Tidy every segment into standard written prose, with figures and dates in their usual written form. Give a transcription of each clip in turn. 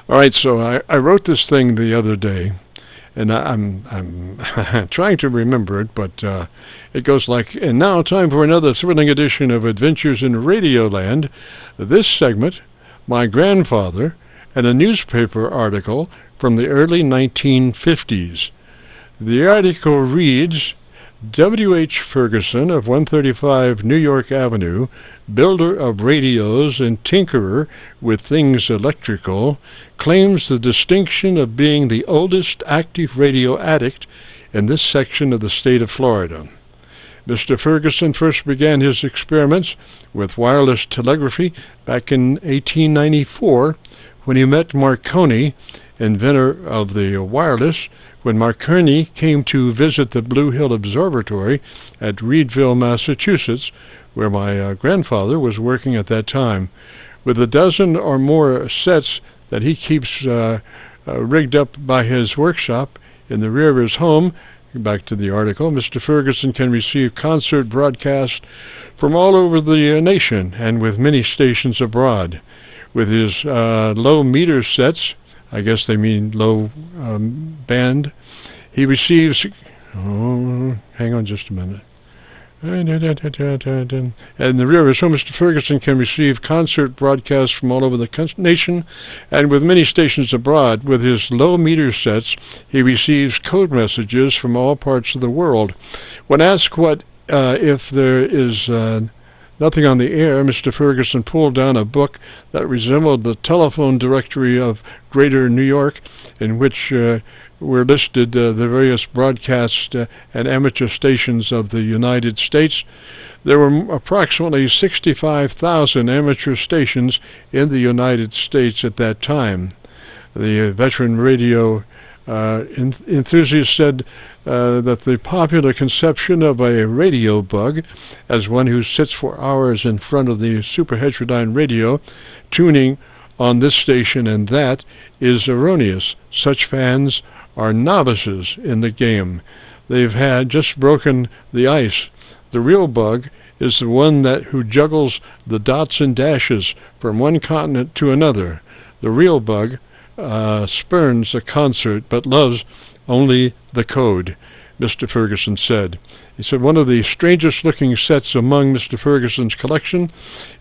All right, so I wrote this thing the other day, and I'm trying to remember it, but it goes like, and now time for another thrilling edition of Adventures in Radioland. This segment, my grandfather, and a newspaper article from the early 1950s. The article reads, W.H. Fergusson of 135 New York Avenue, builder of radios and tinkerer with things electrical, claims the distinction of being the oldest active radio addict in this section of the state of Florida. Mr. Fergusson first began his experiments with wireless telegraphy back in 1894 when he met Marconi, inventor of the wireless, when Marconi came to visit the Blue Hill Observatory at Reedville, Massachusetts, where my grandfather was working at that time. With a dozen or more sets that he keeps rigged up by his workshop in the rear of his home, back to the article, Mr. Fergusson can receive concert broadcasts from all over the nation and with many stations abroad. With his low meter sets, I guess they mean low band, he receives, hang on just a minute. And the rear of his home, Mr. Fergusson can receive concert broadcasts from all over the nation and with many stations abroad. With his low meter sets, he receives code messages from all parts of the world. When asked what if there is nothing on the air, Mr. Fergusson pulled down a book that resembled the telephone directory of Greater New York, in which were listed the various broadcast and amateur stations of the United States. There were approximately 65,000 amateur stations in the United States at that time. The veteran radio enthusiast said that the popular conception of a radio bug as one who sits for hours in front of the superheterodyne radio tuning on this station and that is erroneous. Such fans are novices in the game. They've had just broken the ice. The real bug is the one who juggles the dots and dashes from one continent to another. The real bug spurns a concert but loves only the code, Mr. Fergusson said. He said one of the strangest looking sets among Mr. Fergusson's collection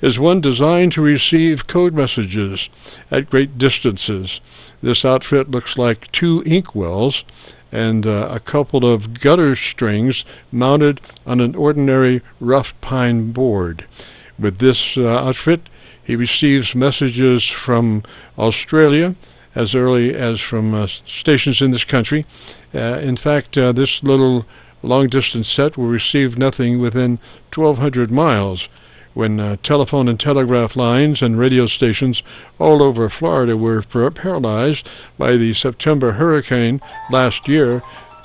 is one designed to receive code messages at great distances. This outfit looks like 2 inkwells and a couple of gutter strings mounted on an ordinary rough pine board. With this outfit, he receives messages from Australia, as early as from stations in this country. In fact, this little long-distance set will receive nothing within 1,200 miles. When telephone and telegraph lines and radio stations all over Florida were paralyzed by the September hurricane last year,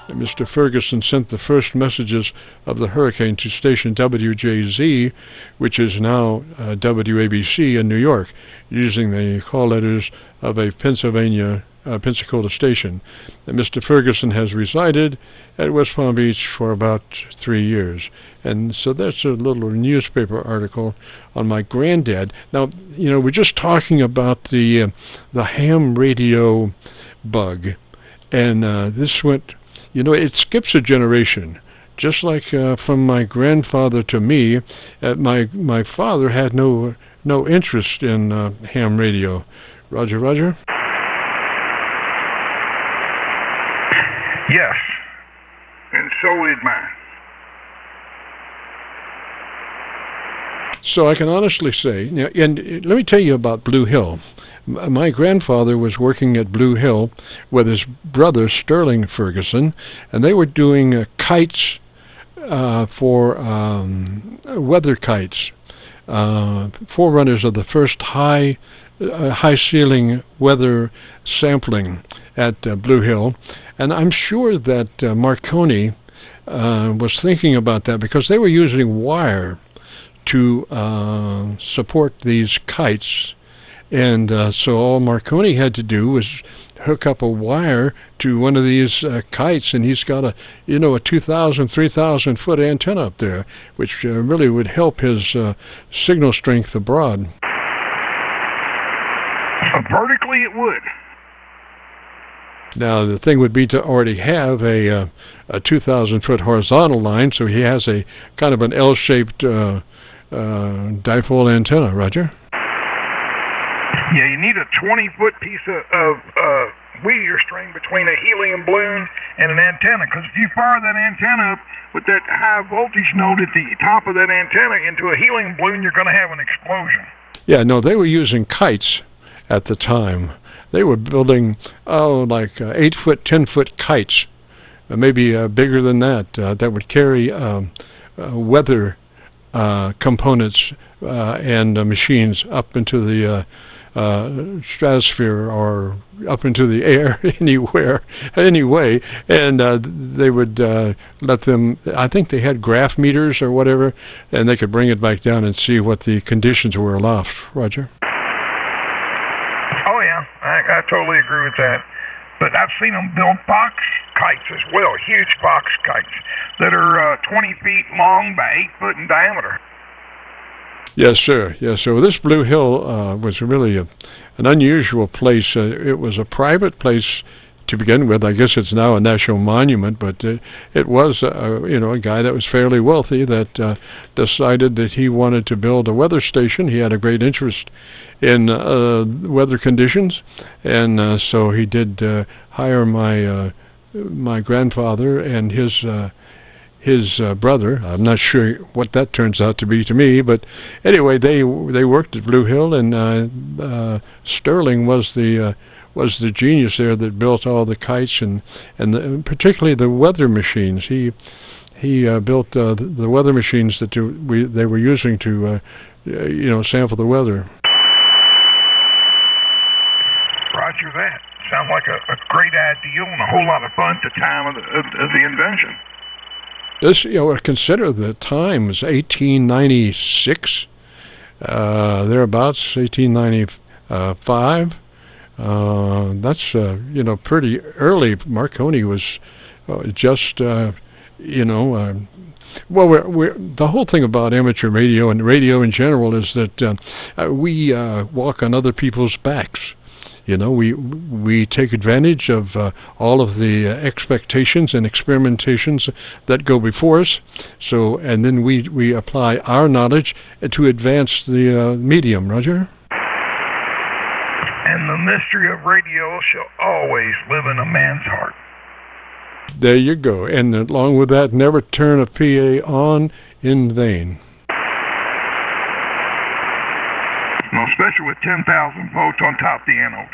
Mr. Fergusson sent the first messages of the hurricane to station WJZ, which is now WABC in New York, using the call letters of a Pensacola station. And Mr. Fergusson has resided at West Palm Beach for about 3 years. And so that's a little newspaper article on my granddad. Now, we're just talking about the ham radio bug. And this went, it skips a generation. Just like from my grandfather to me, my father had no interest in ham radio. Roger, Roger? Yes, and so did mine. So I can honestly say, and let me tell you about Blue Hill. My grandfather was working at Blue Hill with his brother Sterling Fergusson, and they were doing kites for weather kites, forerunners of the first high ceiling weather sampling at Blue Hill. And I'm sure that Marconi was thinking about that because they were using wire to support these kites. And so all Marconi had to do was hook up a wire to one of these kites, and he's got a 2,000, 3,000 foot antenna up there, which really would help his signal strength abroad. Vertically it would. Now, the thing would be to already have a 2,000-foot horizontal line, so he has a kind of an L-shaped dipole antenna, Roger? Yeah, you need a 20-foot piece of meteor string between a helium balloon and an antenna, because if you fire that antenna up with that high voltage node at the top of that antenna into a helium balloon, you're going to have an explosion. Yeah, no, they were using kites at the time. They were building, like 8-foot, 10-foot kites, maybe bigger than that, that would carry weather components and machines up into the stratosphere or up into the air anyway, and they would let them, I think they had graph meters or whatever, and they could bring it back down and see what the conditions were aloft. Roger? Oh yeah, I totally agree with that. But I've seen them build box kites as well, huge box kites that are 20 feet long by 8 foot in diameter. Yes, sir. Yes, sir. Well, this Blue Hill was really an unusual place. It was a private place to begin with. I guess it's now a national monument, but it was, a guy that was fairly wealthy that decided that he wanted to build a weather station. He had a great interest in weather conditions, and so he did hire my grandfather and his brother. I'm not sure what that turns out to be to me, but anyway, they worked at Blue Hill, and Sterling was the genius there that built all the kites and particularly the weather machines. He built the weather machines that they were using to sample the weather. Roger that. Sounds like a great idea and a whole lot of fun at the time of the invention. This, consider the time was 1896, thereabouts, 1895. That's, pretty early. Marconi was just, well, the whole thing about amateur radio and radio in general is that we walk on other people's backs. We take advantage of all of the expectations and experimentations that go before us. So, and then we apply our knowledge to advance the medium. Roger? And the mystery of radio shall always live in a man's heart. There you go. And along with that, never turn a PA on in vain. Well, especially with 10,000 volts on top of the anode.